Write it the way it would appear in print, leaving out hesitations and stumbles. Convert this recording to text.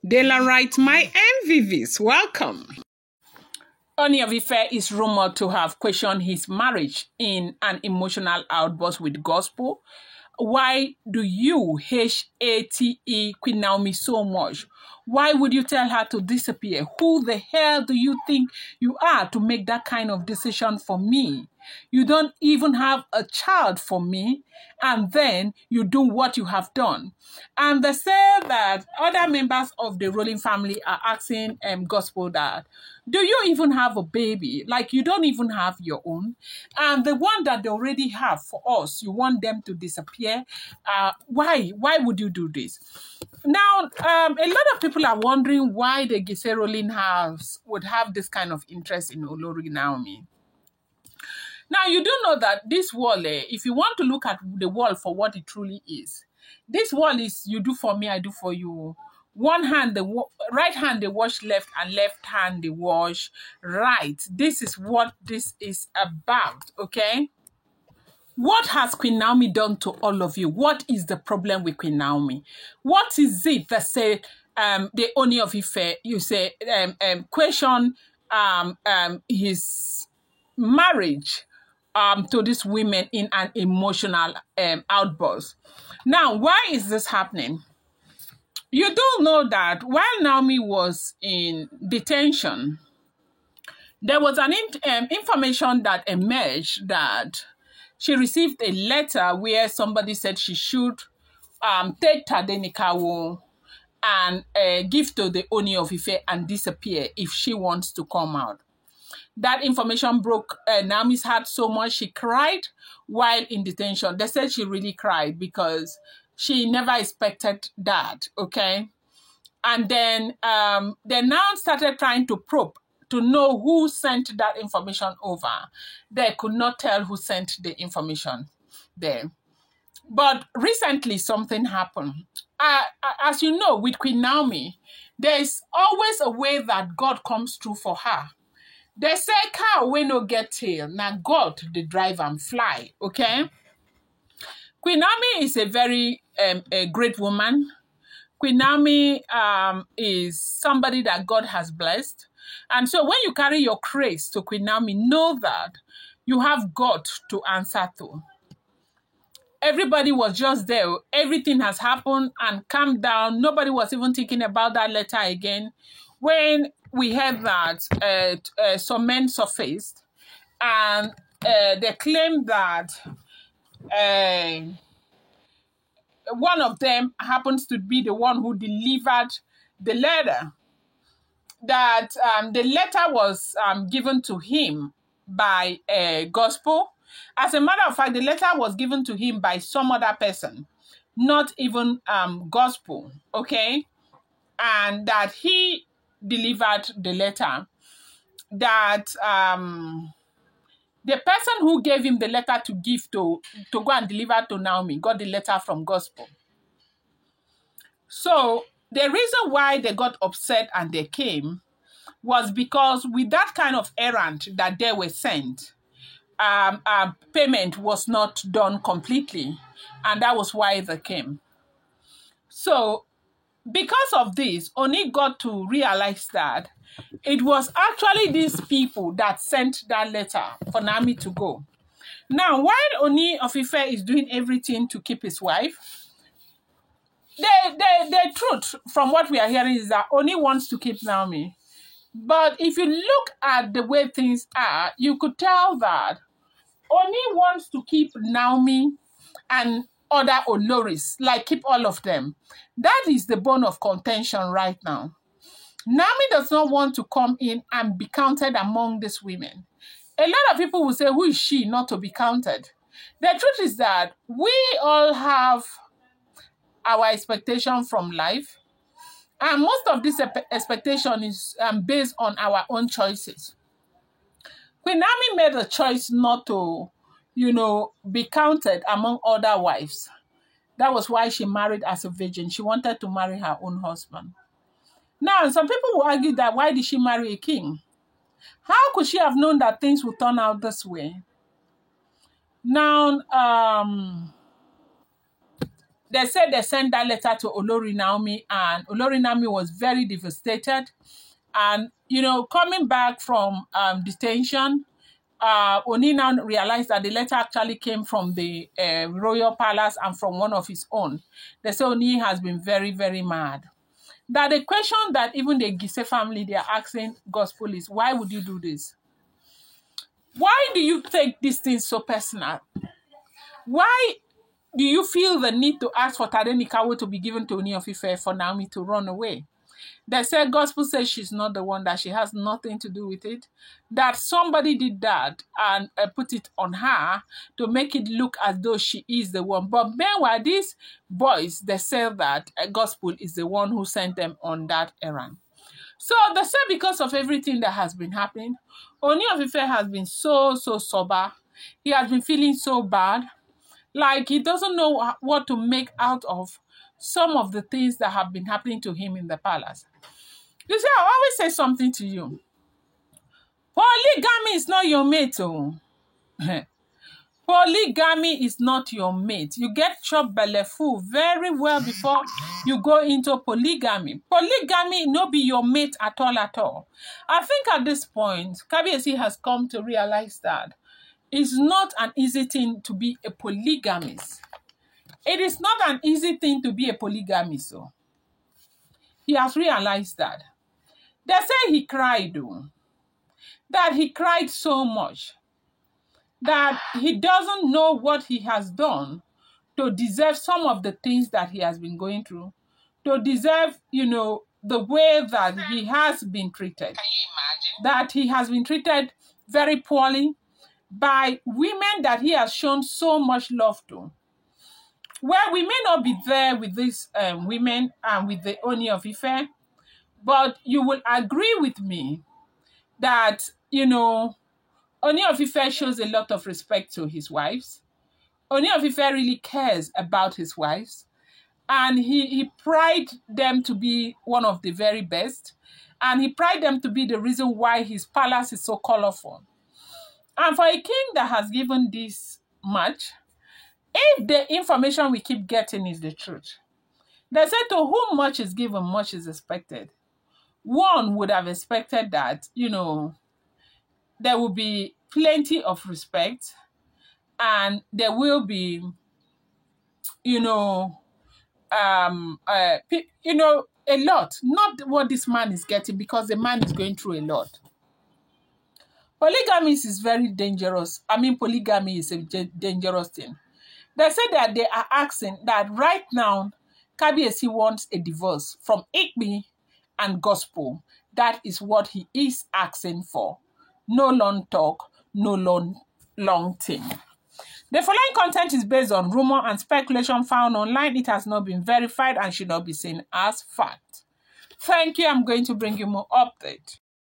Daylight, my MVVs, welcome. Ooni of Ife is rumored to have questioned his marriage in an emotional outburst with gospel. Why do you Hæte Queen Naomi so much? Why would you tell her to disappear? Who the hell do you think you are to make that kind of decision for me? You don't even have a child for me, and then you do what you have done. And they say that other members of the ruling family are asking gospel that, do you even have a baby? Like, you don't even have your own. And the one that they already have for us, you want them to disappear. Why? Why would you do this? Now, a lot of people are wondering why the Gise ruling house would have this kind of interest in Olori Naomi. Now, you do know that this wall, if you want to look at the wall for what it truly is, this wall is you do for me, I do for you. One hand, the right hand, they wash left, and left hand, they wash right. This is what this is about, okay? What has Queen Naomi done to all of you? What is the problem with Queen Naomi? What is it that say the Ooni of Ife, you say, question his marriage to these women in an emotional outburst? Now, why is this happening? You do know that while Naomi was in detention, there was an information that emerged that she received a letter where somebody said she should take Tadenikawo and give to the Ooni of Ife and disappear if she wants to come out. That information broke Naomi's heart so much she cried while in detention. They said she really cried because she never expected that, okay? And then they now started trying to probe to know who sent that information over. They could not tell who sent the information there. But recently something happened. As you know, with Queen Naomi, there's always a way that God comes through for her. They say cow wey no get tail. Now God, the drive and fly, okay? Queen Naomi is a very a great woman. Queen Naomi is somebody that God has blessed. And so when you carry your praise to Queen Naomi, know that you have God to answer to. Everybody was just there. Everything has happened and calmed down. Nobody was even thinking about that letter again. When we heard that some men surfaced and they claimed that one of them happens to be the one who delivered the letter. That the letter was given to him by gospel. As a matter of fact, the letter was given to him by some other person, not even gospel, okay? And that he delivered the letter. That the person who gave him the letter to give to go and deliver to Naomi got the letter from gospel. So the reason why they got upset and they came was because with that kind of errand that they were sent, payment was not done completely, and that was why they came. So because of this, Oni got to realize that it was actually these people that sent that letter for Naomi to go. Now, while Ooni of Ife is doing everything to keep his wife, the truth from what we are hearing is that Oni wants to keep Naomi. But if you look at the way things are, you could tell that Oni wants to keep Naomi and other Oloris, like keep all of them. That is the bone of contention right now. Naomi does not want to come in and be counted among these women. A lot of people will say, who is she not to be counted? The truth is that we all have our expectation from life. And most of this expectation is based on our own choices. Queen Naomi made a choice not to, be counted among other wives. That was why she married as a virgin. She wanted to marry her own husband. Now, some people will argue that why did she marry a king? How could she have known that things would turn out this way? Now, they said they sent that letter to Olori Naomi, and Olori Naomi was very devastated. And, you know, coming back from detention, Oni now realized that the letter actually came from the royal palace and from one of his own. They say Oni has been very, very mad. That the question that even the Gise family, they are asking Gospel is, why would you do this? Why do you take these things so personal? Why do you feel the need to ask for Tadenikawo to be given to Ooni of Ife for Naomi to run away? They say Gospel says she's not the one, that she has nothing to do with it, that somebody did that and put it on her to make it look as though she is the one. But meanwhile, these boys, they say that Gospel is the one who sent them on that errand. So they say because of everything that has been happening, Ooni of Ife has been so sober. He has been feeling so bad. Like he doesn't know what to make out of some of the things that have been happening to him in the palace. You see, I always say something to you. Polygamy is not your mate. Oh. Polygamy is not your mate. You get chopped belleful very well before you go into polygamy. Polygamy no be your mate at all at all. I think at this point, Kabiyesi has come to realize that it's not an easy thing to be a polygamist. It is not an easy thing to be a polygamist. So he has realized that. They say he cried, though. That he cried so much that he doesn't know what he has done to deserve some of the things that he has been going through, to deserve, you know, the way that he has been treated. Can you imagine? That he has been treated very poorly by women that he has shown so much love to. Well, we may not be there with these women and with the Ooni of Ife, but you will agree with me that, you know, Ooni of Ife shows a lot of respect to his wives. Ooni of Ife really cares about his wives. And he pride them to be one of the very best. And he pride them to be the reason why his palace is so colorful. And for a king that has given this much, if the information we keep getting is the truth, they say to whom much is given, much is expected. One would have expected that, you know, there will be plenty of respect and there will be, you know, a lot. Not what this man is getting, because the man is going through a lot. Polygamy is very dangerous. I mean, polygamy is a dangerous thing. They say that they are asking that right now, Kabiyesi wants a divorce from Ikpi and Gospel. That is what he is asking for. No long talk, no long thing. The following content is based on rumor and speculation found online. It has not been verified and should not be seen as fact. Thank you. I'm going to bring you more updates.